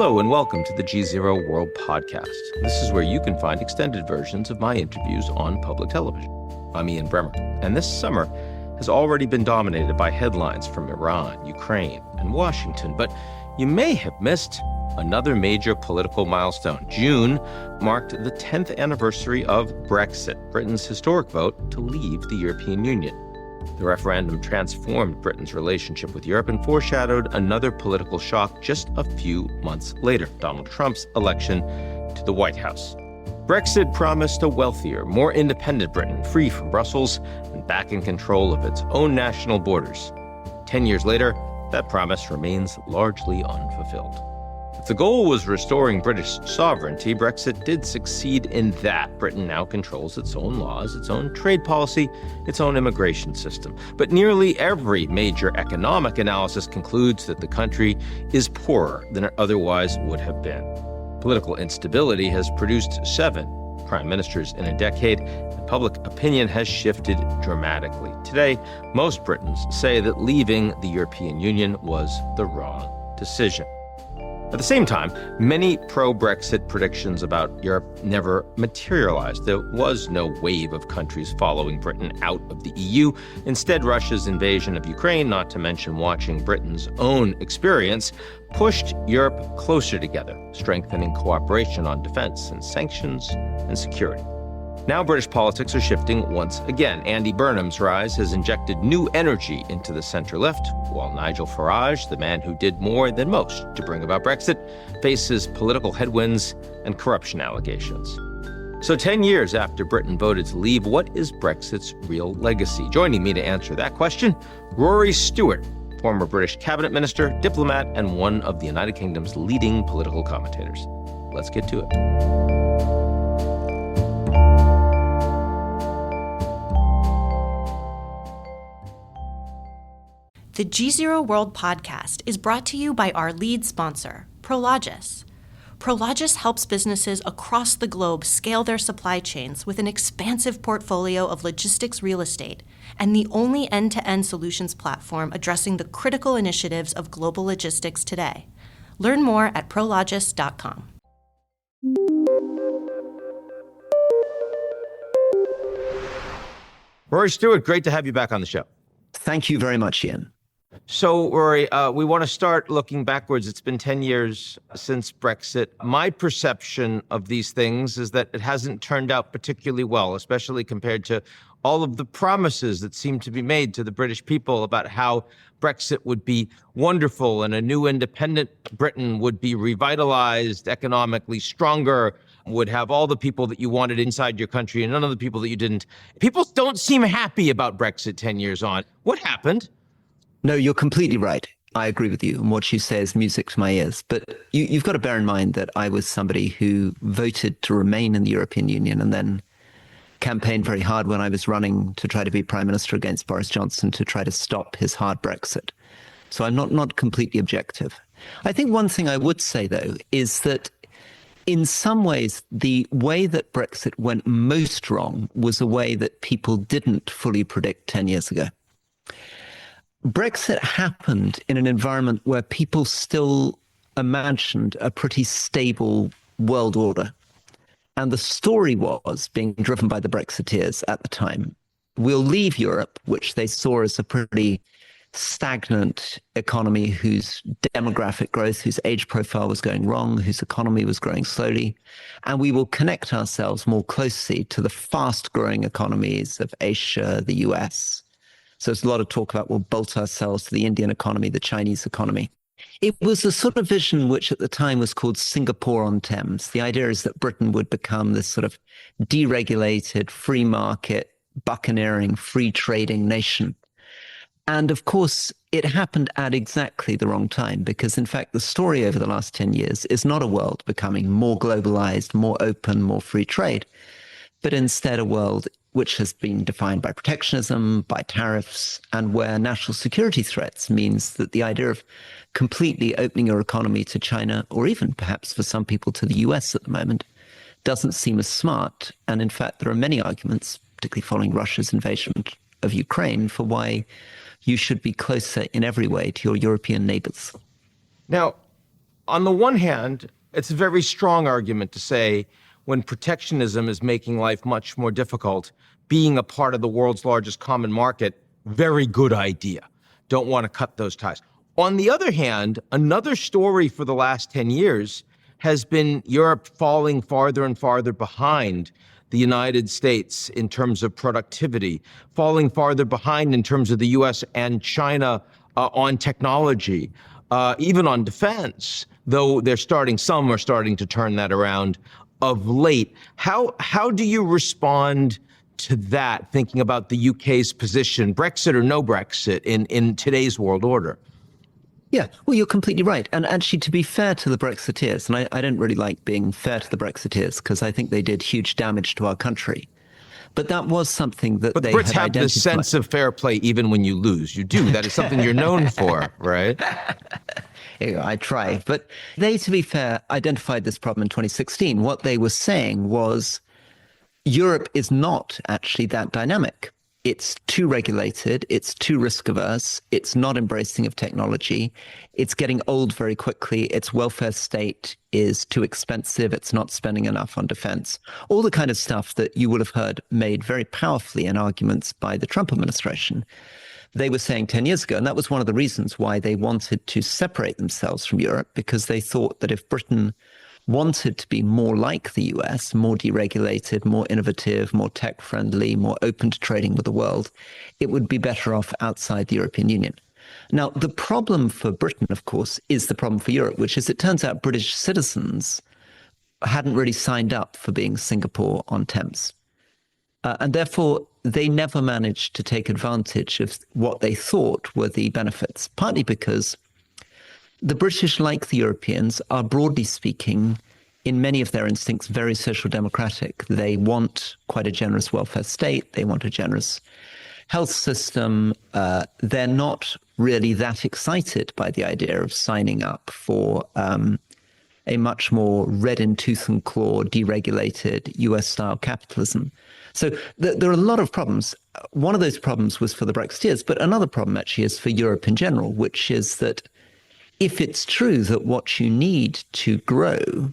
Hello and welcome to the GZERO World podcast. This is where you can find extended versions of my interviews on public television. I'm Ian Bremmer, and this summer has already been dominated by headlines from Iran, Ukraine, and Washington, but you may have missed another major political milestone. June marked the 10th anniversary of Brexit, Britain's historic vote to leave the European Union. The referendum transformed Britain's relationship with Europe and foreshadowed another political shock just a few months later, Donald Trump's election to the White House. Brexit promised a wealthier, more independent Britain, free from Brussels and back in control of its own national borders. 10 years later, that promise remains largely unfulfilled. If the goal was restoring British sovereignty, Brexit did succeed in that. Britain now controls its own laws, its own trade policy, its own immigration system. But nearly every major economic analysis concludes that the country is poorer than it otherwise would have been. Political instability has produced 7 prime ministers in a decade, and public opinion has shifted dramatically. Today, most Britons say that leaving the European Union was the wrong decision. At the same time, many pro-Brexit predictions about Europe never materialized. There was no wave of countries following Britain out of the EU. Instead, Russia's invasion of Ukraine, not to mention watching Britain's own experience, pushed Europe closer together, strengthening cooperation on defense and sanctions and security. Now British politics are shifting once again. Andy Burnham's rise has injected new energy into the centre-left, while Nigel Farage, the man who did more than most to bring about Brexit, faces political headwinds and corruption allegations. So 10 years after Britain voted to leave, what is Brexit's real legacy? Joining me to answer that question, Rory Stewart, former British cabinet minister, diplomat, and one of the United Kingdom's leading political commentators. Let's get to it. The GZERO World podcast is brought to you by our lead sponsor, Prologis. Prologis helps businesses across the globe scale their supply chains with an expansive portfolio of logistics real estate and the only end-to-end solutions platform addressing the critical initiatives of global logistics today. Learn more at prologis.com. Rory Stewart, great to have you back on the show. Thank you very much, Ian. So, Rory, we want to start looking backwards. It's been 10 years since Brexit. My perception of these things is that it hasn't turned out particularly well, especially compared to all of the promises that seem to be made to the British people about how Brexit would be wonderful and a new independent Britain would be revitalized, economically stronger, would have all the people that you wanted inside your country and none of the people that you didn't. People don't seem happy about Brexit 10 years on. What happened? No, you're completely right. I agree with you. And what you say is music to my ears. But you've got to bear in mind that I was somebody who voted to remain in the European Union and then campaigned very hard when I was running to try to be prime minister against Boris Johnson to try to stop his hard Brexit. So I'm not completely objective. I think one thing I would say, though, is that in some ways, the way that Brexit went most wrong was a way that people didn't fully predict 10 years ago. Brexit happened in an environment where people still imagined a pretty stable world order. And the story was, being driven by the Brexiteers at the time, we'll leave Europe, which they saw as a pretty stagnant economy whose demographic growth, whose age profile was going wrong, whose economy was growing slowly, and we will connect ourselves more closely to the fast-growing economies of Asia, the US. So there's a lot of talk about we'll bolt ourselves to the Indian economy, the Chinese economy. It was a sort of vision which at the time was called Singapore on Thames. The idea is that Britain would become this sort of deregulated, free market, buccaneering, free trading nation. And of course, it happened at exactly the wrong time, because in fact, the story over the last 10 years is not a world becoming more globalized, more open, more free trade, but instead a world which has been defined by protectionism, by tariffs, and where national security threats means that the idea of completely opening your economy to China, or even perhaps for some people to the US at the moment, doesn't seem as smart. And in fact, there are many arguments, particularly following Russia's invasion of Ukraine, for why you should be closer in every way to your European neighbors. Now, on the one hand, it's a very strong argument to say when protectionism is making life much more difficult, being a part of the world's largest common market, very good idea. Don't want to cut those ties. On the other hand, another story for the last 10 years has been Europe falling farther and farther behind the United States in terms of productivity, falling farther behind in terms of the US and China on technology, even on defense, though some are starting to turn that around of late. How do you respond to that, thinking about the UK's position, Brexit or no Brexit, in today's world order? Yeah, well, you're completely right. And actually, to be fair to the Brexiteers, and I don't really like being fair to the Brexiteers because I think they did huge damage to our country. But that was something that but they the Brits had have identified. this sense of fair play even when you lose. You do. That is something you're known for, right? I try. But they, to be fair, identified this problem in 2016. What they were saying was Europe is not actually that dynamic. It's too regulated, it's too risk averse, it's not embracing of technology, it's getting old very quickly, its welfare state is too expensive, it's not spending enough on defense. All the kind of stuff that you would have heard made very powerfully in arguments by the Trump administration. They were saying 10 years ago, and that was one of the reasons why they wanted to separate themselves from Europe, because they thought that if Britain wanted to be more like the US, more deregulated, more innovative, more tech-friendly, more open to trading with the world, it would be better off outside the European Union. Now, the problem for Britain, of course, is the problem for Europe, which is it turns out British citizens hadn't really signed up for being Singapore on Thames. And therefore, they never managed to take advantage of what they thought were the benefits, partly because the British, like the Europeans, are broadly speaking, in many of their instincts, very social democratic. They want quite a generous welfare state. They want a generous health system. They're not really that excited by the idea of signing up for a much more red in tooth and claw, deregulated US-style capitalism. So there are a lot of problems. One of those problems was for the Brexiteers, but another problem actually is for Europe in general, which is that if it's true that what you need to grow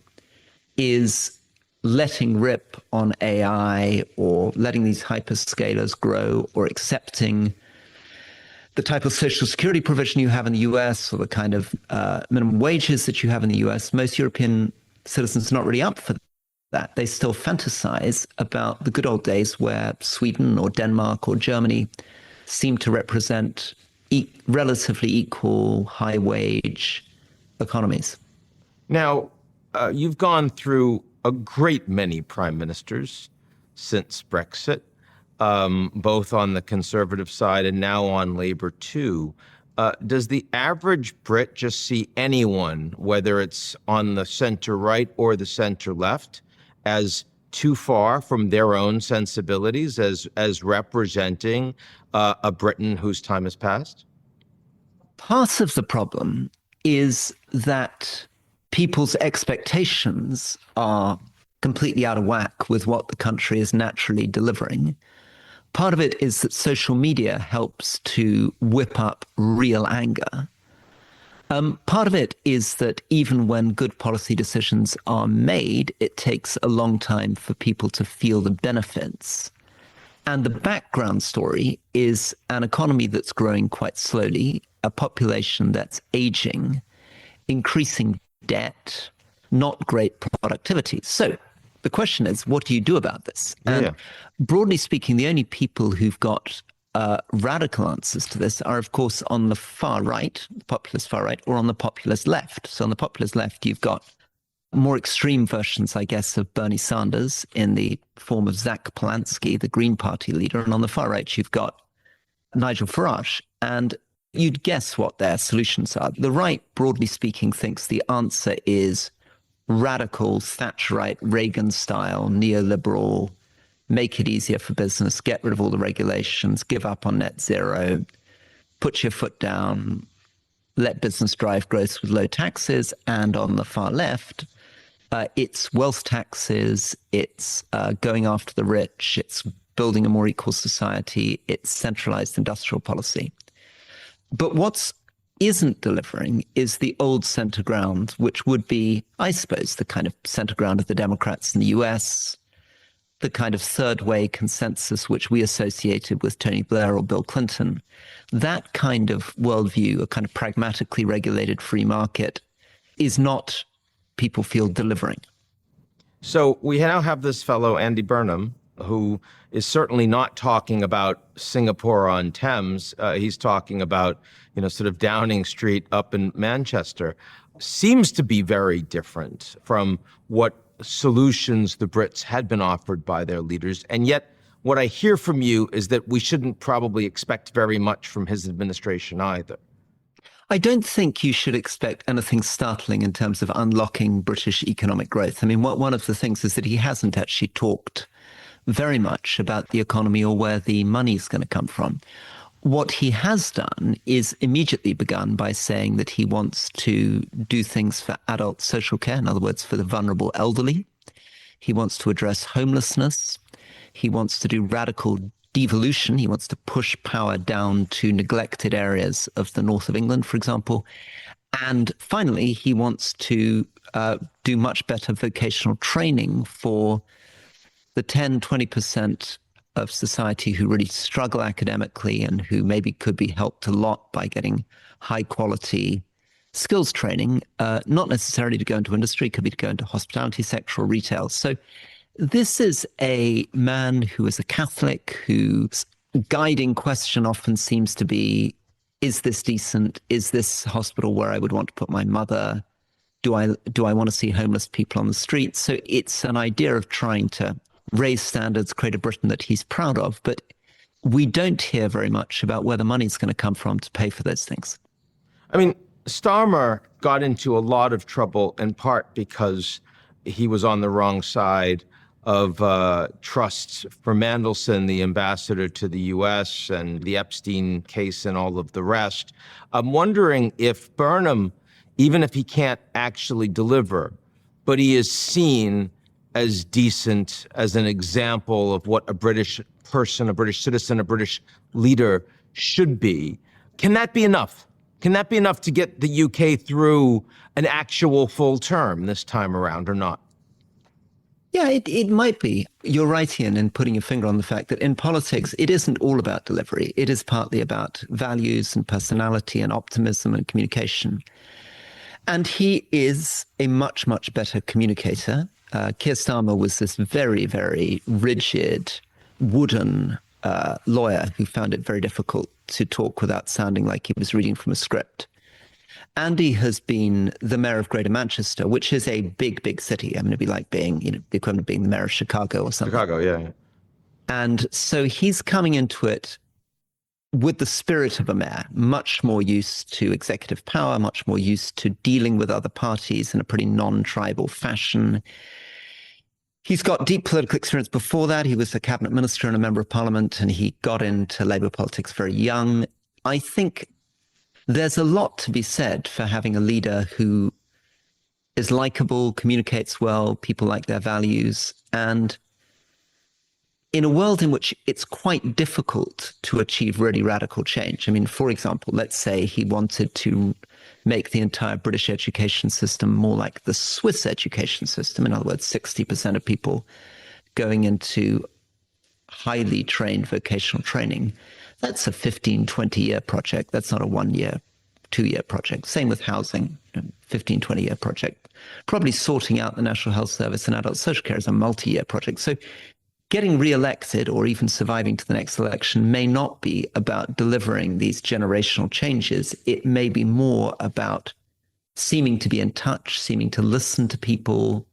is letting rip on AI or letting these hyperscalers grow or accepting the type of social security provision you have in the US or the kind of minimum wages that you have in the US, most European citizens are not really up for that. They still fantasize about the good old days where Sweden or Denmark or Germany seem to represent relatively equal, high-wage economies. Now, you've gone through a great many prime ministers since Brexit, both on the Conservative side and now on Labour too. Does the average Brit just see anyone, whether it's on the centre-right or the centre-left, as too far from their own sensibilities, as representing a Britain whose time has passed? Part of the problem is that people's expectations are completely out of whack with what the country is naturally delivering. Part of it is that social media helps to whip up real anger. Part of it is that even when good policy decisions are made, it takes a long time for people to feel the benefits. And the background story is an economy that's growing quite slowly, a population that's aging, increasing debt, not great productivity. So the question is, what do you do about this? And broadly speaking, the only people who've got radical answers to this are, of course, on the far right, the populist far right, or on the populist left. So on the populist left, you've got more extreme versions, I guess, of Bernie Sanders in the form of Zach Polanski, the Green Party leader. And on the far right, you've got Nigel Farage. And you'd guess what their solutions are. The right, broadly speaking, thinks the answer is radical, Thatcherite, Reagan-style, neoliberal, make it easier for business, get rid of all the regulations, give up on net zero, put your foot down, let business drive growth with low taxes. And on the far left, it's wealth taxes, it's going after the rich, it's building a more equal society, it's centralized industrial policy. But what's isn't delivering is the old center ground, which would be, I suppose, the kind of center ground of the Democrats in the US, the kind of third way consensus which we associated with Tony Blair or Bill Clinton. That kind of worldview, a kind of pragmatically regulated free market, is not, people feel, delivering. So we now have this fellow, Andy Burnham, who is certainly not talking about Singapore on Thames. He's talking about, sort of Downing Street up in Manchester. Seems to be very different from what solutions the Brits had been offered by their leaders. And yet, what I hear from you is that we shouldn't probably expect very much from his administration either. I don't think you should expect anything startling in terms of unlocking British economic growth. I mean, one of the things is that he hasn't actually talked very much about the economy or where the money's going to come from. What he has done is immediately begun by saying that he wants to do things for adult social care, in other words, for the vulnerable elderly. He wants to address homelessness. He wants to do radical devolution. He wants to push power down to neglected areas of the north of England, for example. And finally, he wants to do much better vocational training for the 10, 20% of society who really struggle academically and who maybe could be helped a lot by getting high quality skills training, not necessarily to go into industry, could be to go into hospitality sector or retail. So this is a man who is a Catholic, whose guiding question often seems to be, is this decent? Is this hospital where I would want to put my mother? Do I want to see homeless people on the streets? So it's an idea of trying to raise standards, create a Britain that he's proud of, but we don't hear very much about where the money's going to come from to pay for those things. I mean, Starmer got into a lot of trouble in part because he was on the wrong side of trusts for Mandelson, the ambassador to the US, and the Epstein case and all of the rest. I'm wondering if Burnham, even if he can't actually deliver, but he is seen as decent, as an example of what a British person, a British citizen, a British leader should be. Can that be enough? Can that be enough to get the UK through an actual full term this time around or not? Yeah, it might be. You're right, Ian, in putting your finger on the fact that in politics, it isn't all about delivery. It is partly about values and personality and optimism and communication. And he is a much, much better communicator. Keir Starmer was this very, very rigid, wooden lawyer who found it very difficult to talk without sounding like he was reading from a script. Andy has been the mayor of Greater Manchester, which is a big, big city. I mean, it'd be like being, the equivalent of being the mayor of Chicago or something. Chicago, yeah. And so he's coming into it with the spirit of a mayor, much more used to executive power, much more used to dealing with other parties in a pretty non-tribal fashion. He's got deep political experience before that. He was a cabinet minister and a member of parliament, and he got into Labour politics very young. I think there's a lot to be said for having a leader who is likable, communicates well, people like their values, and in a world in which it's quite difficult to achieve really radical change. I mean, for example, let's say he wanted to make the entire British education system more like the Swiss education system. In other words, 60% of people going into highly trained vocational training. That's a 15, 20-year project. That's not a 1 year, 2 year project. Same with housing, 15, 20-year project. Probably sorting out the National Health Service and adult social care is a multi-year project. So getting re-elected or even surviving to the next election may not be about delivering these generational changes. It may be more about seeming to be in touch, seeming to listen to people,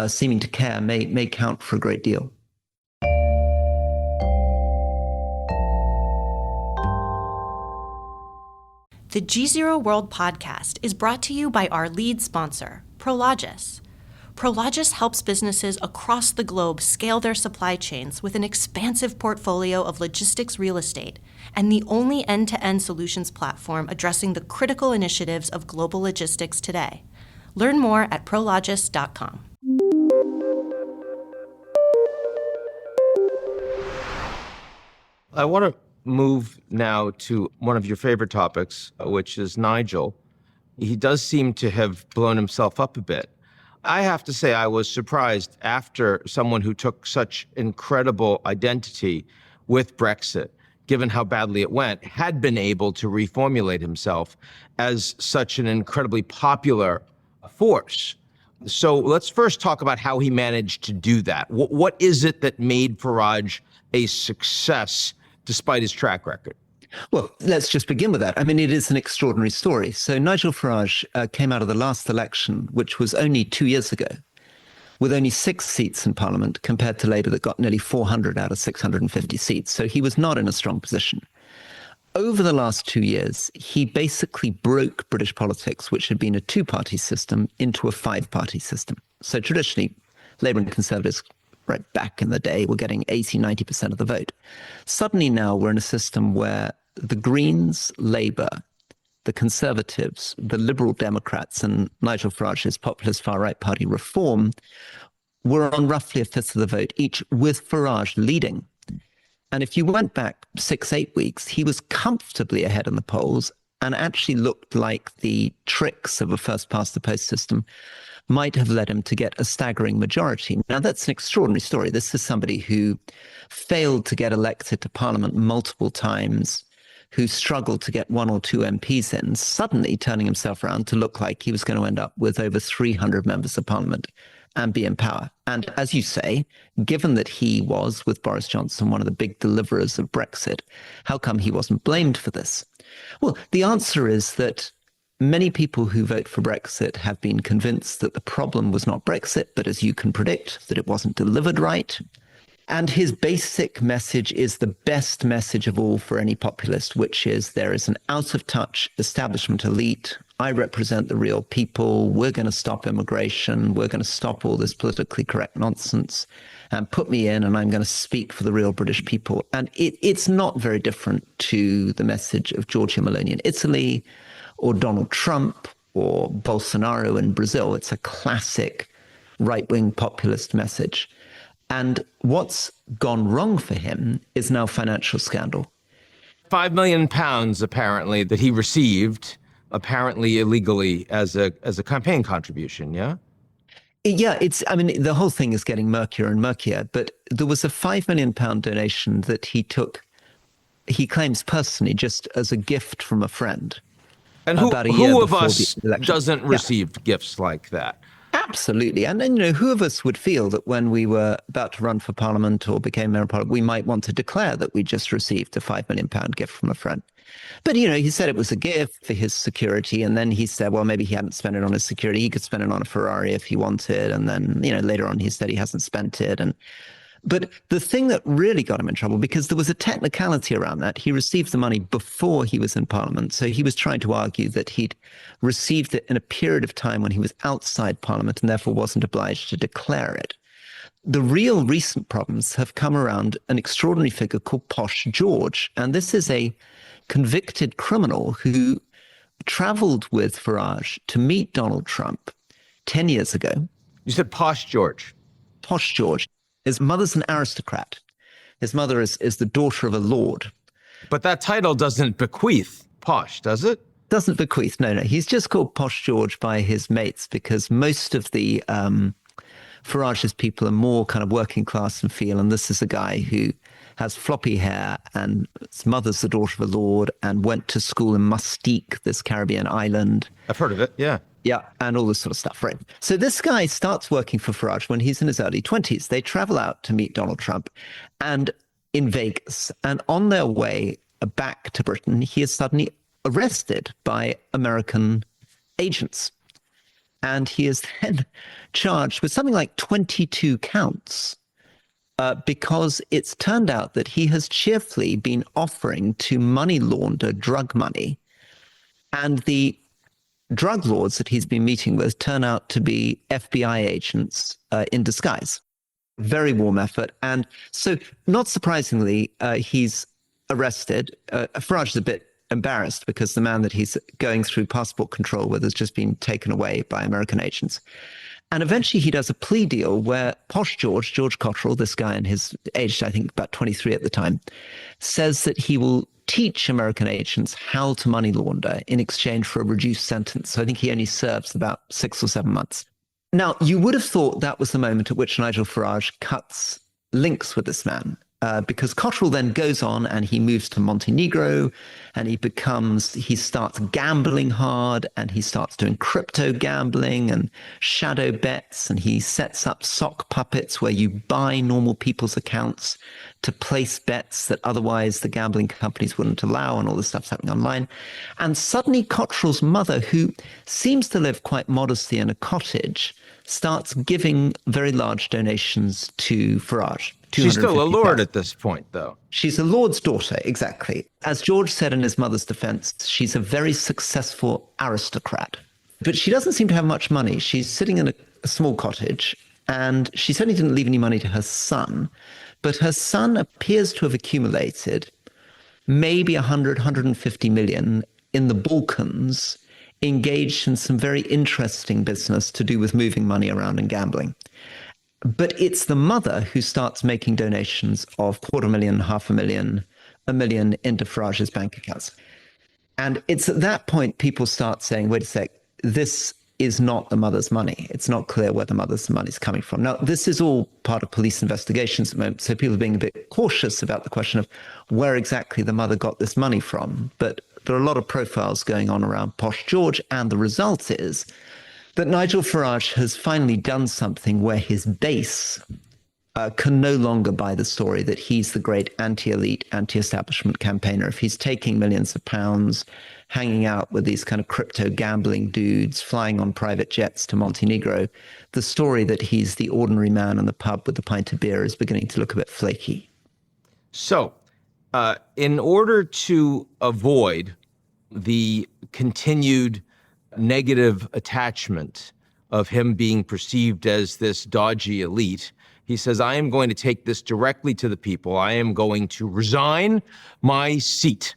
seeming to care may count for a great deal. The GZERO World podcast is brought to you by our lead sponsor, Prologis. Prologis helps businesses across the globe scale their supply chains with an expansive portfolio of logistics real estate and the only end-to-end solutions platform addressing the critical initiatives of global logistics today. Learn more at prologis.com. I want to move now to one of your favorite topics, which is Nigel. He does seem to have blown himself up a bit. I have to say, I was surprised after someone who took such incredible identity with Brexit, given how badly it went, had been able to reformulate himself as such an incredibly popular force. So let's first talk about how he managed to do that. What is it that made Farage a success despite his track record? Well, let's just begin with that. I mean, it is an extraordinary story. So Nigel Farage came out of the last election, which was only 2 years ago, with only 6 seats in Parliament compared to Labour that got nearly 400 out of 650 seats. So he was not in a strong position. Over the last 2 years, he basically broke British politics, which had been a 2-party system, into a 5-party system. So traditionally, Labour and Conservatives, right back in the day, were getting 80, 90% of the vote. Suddenly now we're in a system where the Greens, Labour, the Conservatives, the Liberal Democrats, and Nigel Farage's populist far-right party Reform were on roughly a fifth of the vote each, with Farage leading. And if you went back 6, 8 weeks, he was comfortably ahead in the polls and actually looked like the tricks of a first-past-the-post system might have led him to get a staggering majority. Now, that's an extraordinary story. This is somebody who failed to get elected to Parliament multiple times, who struggled to get 1 or 2 MPs in, suddenly turning himself around to look like he was going to end up with over 300 members of Parliament and be in power. And as you say, given that he was, with Boris Johnson, one of the big deliverers of Brexit, how come he wasn't blamed for this? Well, the answer is that many people who vote for Brexit have been convinced that the problem was not Brexit, but as you can predict, that it wasn't delivered right. And his basic message is the best message of all for any populist, which is there is an out-of-touch establishment elite. I represent the real people. We're going to stop immigration. We're going to stop all this politically correct nonsense and put me in, and I'm going to speak for the real British people. And it's not very different to the message of Giorgia Meloni in Italy or Donald Trump or Bolsonaro in Brazil. It's a classic right-wing populist message. And what's gone wrong for him is now financial scandal. £5 million, apparently, that he received, apparently illegally, as a campaign contribution, yeah? Yeah, the whole thing is getting murkier and murkier, but there was a £5 million donation that he took, he claims personally, just as a gift from a friend. And who of us doesn't receive gifts like that? Absolutely. And then, who of us would feel that when we were about to run for Parliament or became Member of Parliament, we might want to declare that we just received a £5 million gift from a friend? But, he said it was a gift for his security. And then he said, well, maybe he hadn't spent it on his security. He could spend it on a Ferrari if he wanted. And then, later on he said he hasn't spent it. But the thing that really got him in trouble, because there was a technicality around that, he received the money before he was in Parliament. So he was trying to argue that he'd received it in a period of time when he was outside Parliament and therefore wasn't obliged to declare it. The real recent problems have come around an extraordinary figure called Posh George. And this is a convicted criminal who traveled with Farage to meet Donald Trump 10 years ago. You said Posh George. Posh George. His mother's an aristocrat. His mother is the daughter of a lord. But that title doesn't bequeath Posh, does it? Doesn't bequeath, no. He's just called Posh George by his mates because most of the Farage's people are more kind of working class and feel, and this is a guy who has floppy hair and his mother's the daughter of a lord and went to school in Mustique, this Caribbean island. I've heard of it, yeah. Yeah, and all this sort of stuff, right? So this guy starts working for Farage when he's in his early 20s. They travel out to meet Donald Trump and in Vegas. And on their way back to Britain, he is suddenly arrested by American agents. And he is then charged with something like 22 counts because it's turned out that he has cheerfully been offering to money launder drug money. And the drug lords that he's been meeting with turn out to be FBI agents in disguise. Very warm effort. And so, not surprisingly, he's arrested. Farage is a bit embarrassed because the man that he's going through passport control with has just been taken away by American agents. And eventually he does a plea deal where posh George Cottrell, this guy in his aged, I think, about 23 at the time, says that he will teach American agents how to money launder in exchange for a reduced sentence. So I think he only serves about 6 or 7 months. Now, you would have thought that was the moment at which Nigel Farage cuts links with this man. Because Cottrell then goes on and he moves to Montenegro and he starts gambling hard and he starts doing crypto gambling and shadow bets, and he sets up sock puppets where you buy normal people's accounts to place bets that otherwise the gambling companies wouldn't allow, and all this stuff's happening online. And suddenly Cottrell's mother, who seems to live quite modestly in a cottage, starts giving very large donations to Farage. She's still a lord at this point, though. She's a lord's daughter, exactly. As George said in his mother's defense, she's a very successful aristocrat. But she doesn't seem to have much money. She's sitting in a small cottage, and she certainly didn't leave any money to her son. But her son appears to have accumulated maybe 150 million in the Balkans, engaged in some very interesting business to do with moving money around and gambling. But it's the mother who starts making donations of 250,000, 500,000, 1 million into Farage's bank accounts. And it's at that point people start saying, wait a sec, this is not the mother's money. It's not clear where the mother's money is coming from. Now, this is all part of police investigations at the moment, so people are being a bit cautious about the question of where exactly the mother got this money from. But there are a lot of profiles going on around posh George, and the result is that Nigel Farage has finally done something where his base can no longer buy the story that he's the great anti-elite, anti-establishment campaigner. If he's taking millions of pounds, hanging out with these kind of crypto gambling dudes, flying on private jets to Montenegro, the story that he's the ordinary man in the pub with a pint of beer is beginning to look a bit flaky. So, in order to avoid the continued negative attachment of him being perceived as this dodgy elite, he says, I am going to take this directly to the people. I am going to resign my seat,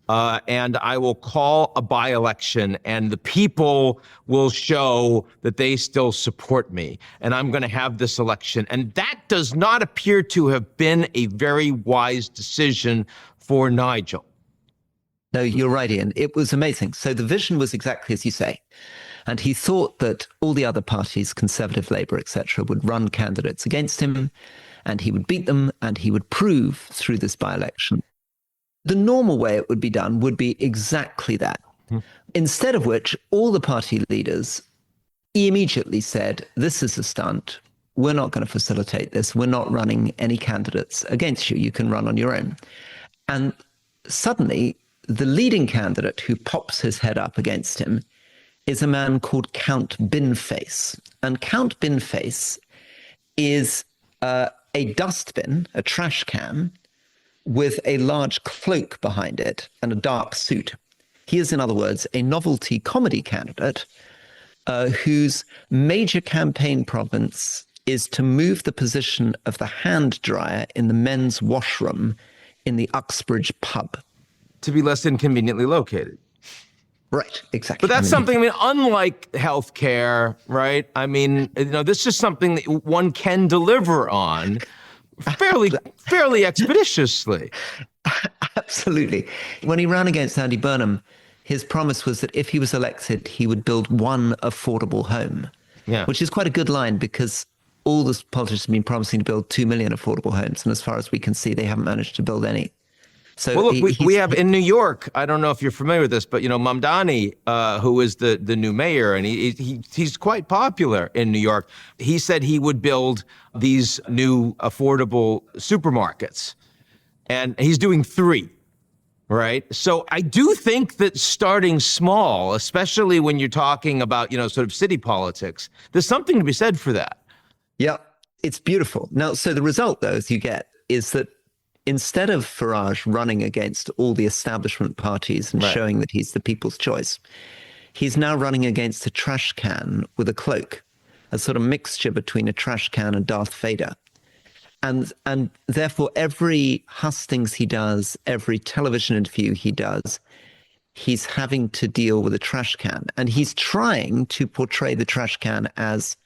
and I will call a by-election, and the people will show that they still support me, and I'm going to have this election. And that does not appear to have been a very wise decision for Nigel. No, you're right, Ian. It was amazing. So the vision was exactly as you say. And he thought that all the other parties, Conservative, Labour, etc., would run candidates against him, and he would beat them, and he would prove through this by-election. The normal way it would be done would be exactly that. Instead of which, all the party leaders immediately said, this is a stunt. We're not going to facilitate this. We're not running any candidates against you. You can run on your own. And suddenly, the leading candidate who pops his head up against him is a man called Count Binface. And Count Binface is a dustbin, a trash can, with a large cloak behind it and a dark suit. He is, in other words, a novelty comedy candidate whose major campaign province is to move the position of the hand dryer in the men's washroom in the Uxbridge pub. To be less inconveniently located. Right, exactly. But that's something, unlike healthcare, right? This is something that one can deliver on fairly expeditiously. Absolutely. When he ran against Andy Burnham, his promise was that if he was elected, he would build one affordable home, which is quite a good line because all the politicians have been promising to build 2 million affordable homes. And as far as we can see, they haven't managed to build any. So well, look, we have in New York, I don't know if you're familiar with this, but, Mamdani, who is the new mayor, and he's quite popular in New York. He said he would build these new affordable supermarkets, and he's doing 3, right? So I do think that starting small, especially when you're talking about, sort of city politics, there's something to be said for that. Yeah, it's beautiful. Now, so the result, though, as you get, is that instead of Farage running against all the establishment parties and showing that he's the people's choice, he's now running against a trash can with a cloak, a sort of mixture between a trash can and Darth Vader. And therefore, every hustings he does, every television interview he does, he's having to deal with a trash can. And he's trying to portray the trash can as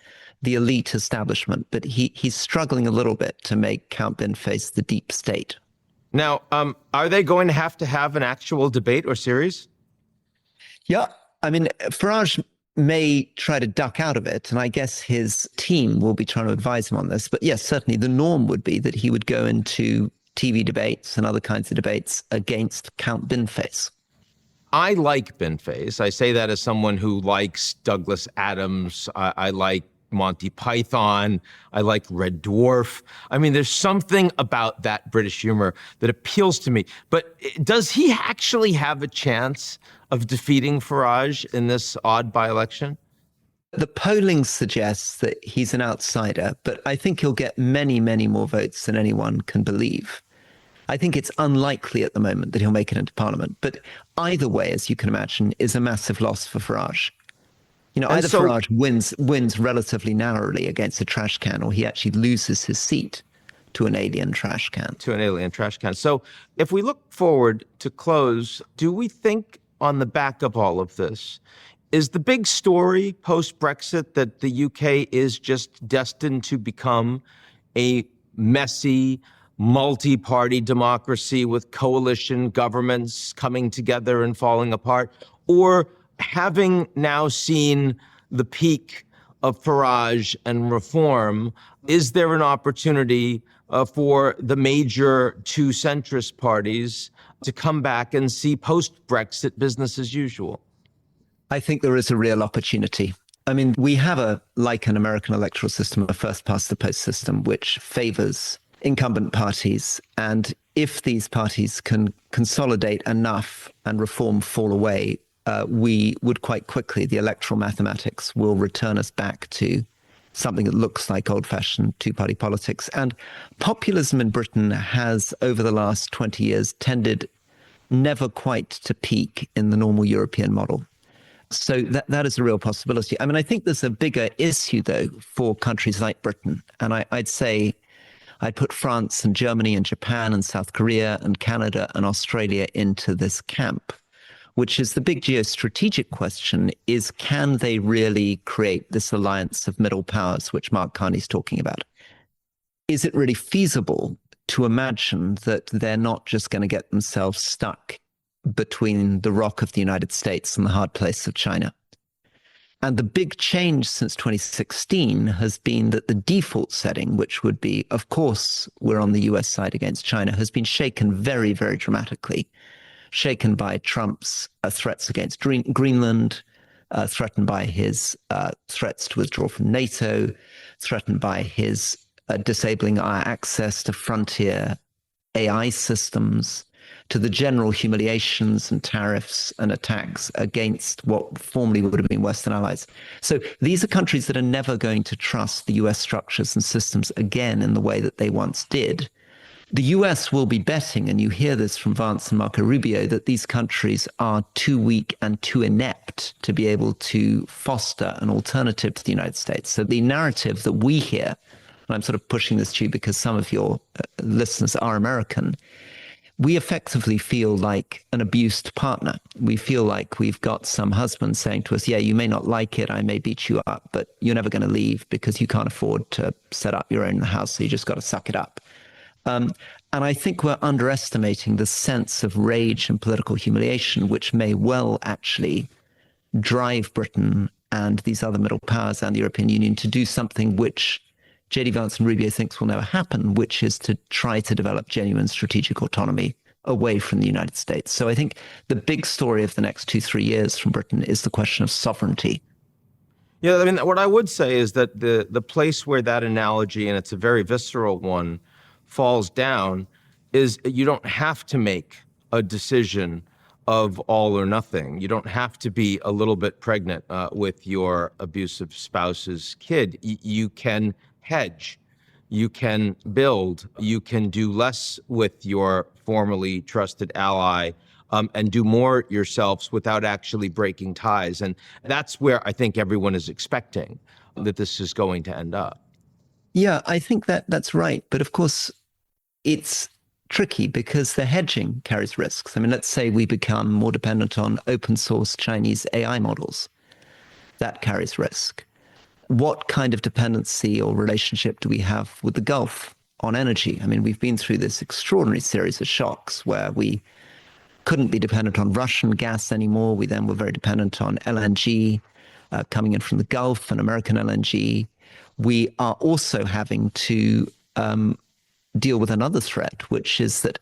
the elite establishment, but he's struggling a little bit to make Count Bin face the deep state. Now, are they going to have an actual debate or series? Yeah, I mean, Farage may try to duck out of it, and I guess his team will be trying to advise him on this. But yes, certainly the norm would be that he would go into TV debates and other kinds of debates against Count Binface. I like Binface. I say that as someone who likes Douglas Adams. I like Monty Python. I like Red Dwarf. I mean, there's something about that British humor that appeals to me. But does he actually have a chance of defeating Farage in this odd by-election? The polling suggests that he's an outsider, but I think he'll get many, many more votes than anyone can believe. I think it's unlikely at the moment that he'll make it into Parliament. But either way, as you can imagine, is a massive loss for Farage. You know, either Farage wins relatively narrowly against a trash can, or he actually loses his seat to an alien trash can. So if we look forward to close, do we think on the back of all of this, is the big story post-Brexit that the UK is just destined to become a messy, multi-party democracy with coalition governments coming together and falling apart? Or having now seen the peak of Farage and reform, is there an opportunity for the major two centrist parties to come back and see post-Brexit business as usual? I think there is a real opportunity. I mean, we have like an American electoral system, a first-past-the-post system, which favors incumbent parties. And if these parties can consolidate enough and reform fall away, we would quite quickly, the electoral mathematics will return us back to something that looks like old-fashioned two-party politics. And populism in Britain has, over the last 20 years, tended never quite to peak in the normal European model. So that is a real possibility. I mean, I think there's a bigger issue, though, for countries like Britain. And I'd say I'd put France and Germany and Japan and South Korea and Canada and Australia into this camp, which is the big geostrategic question is, can they really create this alliance of middle powers, which Mark Carney's talking about? Is it really feasible to imagine that they're not just going to get themselves stuck between the rock of the United States and the hard place of China? And the big change since 2016 has been that the default setting, which would be, of course, we're on the US side against China, has been shaken very, very dramatically. Shaken by Trump's threats against Greenland, threatened by his threats to withdraw from NATO, threatened by his disabling our access to frontier AI systems, to the general humiliations and tariffs and attacks against what formerly would have been Western allies. So these are countries that are never going to trust the US structures and systems again in the way that they once did. The US will be betting, and you hear this from Vance and Marco Rubio, that these countries are too weak and too inept to be able to foster an alternative to the United States. So the narrative that we hear, and I'm sort of pushing this to you because some of your listeners are American, we effectively feel like an abused partner. We feel like we've got some husband saying to us, yeah, you may not like it, I may beat you up, but you're never going to leave because you can't afford to set up your own house, so you just got to suck it up. And I think we're underestimating the sense of rage and political humiliation, which may well actually drive Britain and these other middle powers and the European Union to do something which J.D. Vance and Rubio thinks will never happen, which is to try to develop genuine strategic autonomy away from the United States. So I think the big story of the next 2-3 years from Britain is the question of sovereignty. Yeah, I mean, what I would say is that the place where that analogy, and it's a very visceral one, falls down is you don't have to make a decision of all or nothing. You don't have to be a little bit pregnant with your abusive spouse's kid. You can hedge, you can build, you can do less with your formerly trusted ally and do more yourselves without actually breaking ties. And that's where I think everyone is expecting that this is going to end up. Yeah, I think that's right. But of course, it's tricky because the hedging carries risks. I mean, let's say we become more dependent on open source Chinese AI models. That carries risk. what kind of dependency or relationship do we have with the Gulf on energy? I mean, we've been through this extraordinary series of shocks where we couldn't be dependent on Russian gas anymore. We then were very dependent on LNG coming in from the Gulf and American LNG. We are also having to deal with another threat, which is that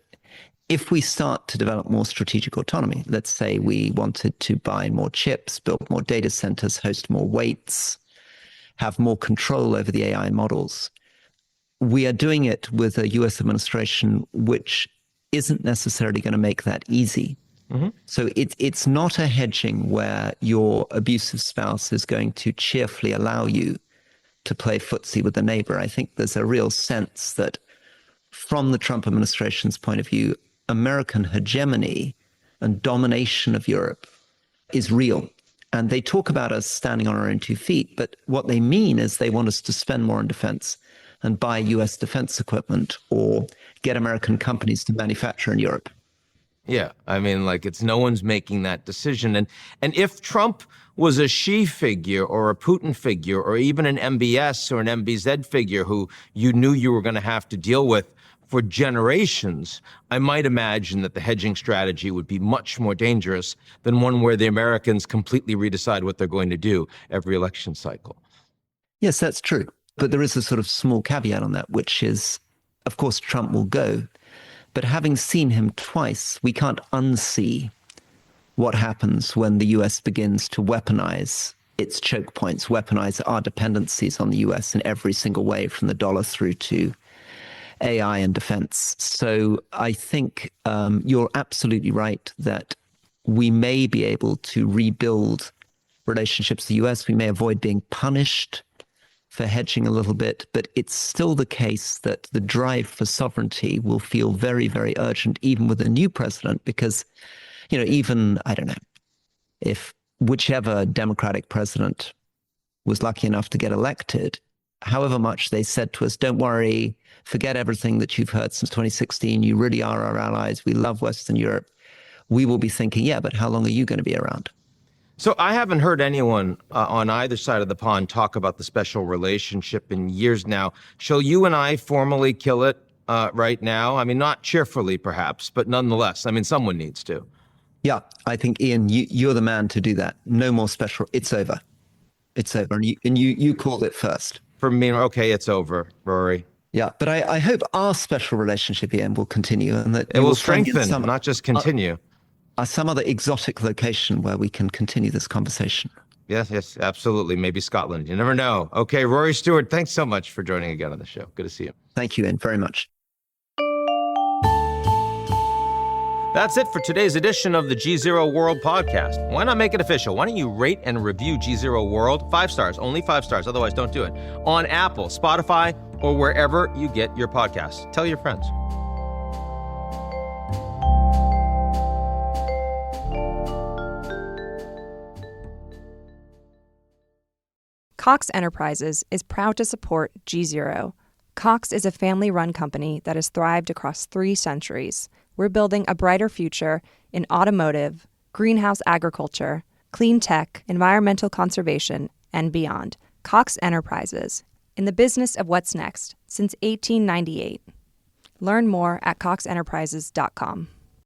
if we start to develop more strategic autonomy, let's say we wanted to buy more chips, build more data centers, host more weights, have more control over the AI models, we are doing it with a US administration which isn't necessarily going to make that easy. Mm-hmm. So it's not a hedging where your abusive spouse is going to cheerfully allow you to play footsie with the neighbor. I think there's a real sense that from the Trump administration's point of view, American hegemony and domination of Europe is real. And they talk about us standing on our own 2 feet, but what they mean is they want us to spend more on defense and buy US defense equipment or get American companies to manufacture in Europe. Yeah, I mean, like, it's no one's making that decision. And if Trump was a Xi figure or a Putin figure or even an MBS or an MBZ figure who you knew you were going to have to deal with for generations, I might imagine that the hedging strategy would be much more dangerous than one where the Americans completely redecide what they're going to do every election cycle. Yes, that's true. But there is a sort of small caveat on that, which is, of course, Trump will go. But having seen him twice, we can't unsee what happens when the US begins to weaponize its choke points, weaponize our dependencies on the US in every single way, from the dollar through to AI and defense. So I think you're absolutely right that we may be able to rebuild relationships with the US. We may avoid being punished for hedging a little bit, but it's still the case that the drive for sovereignty will feel very, very urgent, even with a new president, because, you know, even, I don't know, if whichever Democratic president was lucky enough to get elected, however much they said to us, don't worry, forget everything that you've heard since 2016, you really are our allies, we love Western Europe, we will be thinking, yeah, but how long are you going to be around? So I haven't heard anyone on either side of the pond talk about the special relationship in years now. Shall you and I formally kill it right now? I mean, not cheerfully, perhaps, but nonetheless, I mean, someone needs to. Yeah, I think, Ian, you're the man to do that. No more special. It's over. It's over. And you called it first. For me, okay, it's over, Rory. Yeah, but I hope our special relationship, Ian, will continue and that it will strengthen, not just continue. Some other exotic location where we can continue this conversation. Yes, absolutely. Maybe Scotland. You never know. Okay, Rory Stewart, thanks so much for joining again on the show. Good to see you. Thank you, Ian, very much. That's it for today's edition of the GZERO World podcast. Why not make it official? Why don't you rate and review GZERO World? 5 stars, only 5 stars. Otherwise, don't do it. On Apple, Spotify, or wherever you get your podcasts. Tell your friends. Cox Enterprises is proud to support GZERO. Cox is a family-run company that has thrived across 3 centuries. We're building a brighter future in automotive, greenhouse agriculture, clean tech, environmental conservation, and beyond. Cox Enterprises, in the business of what's next since 1898. Learn more at coxenterprises.com.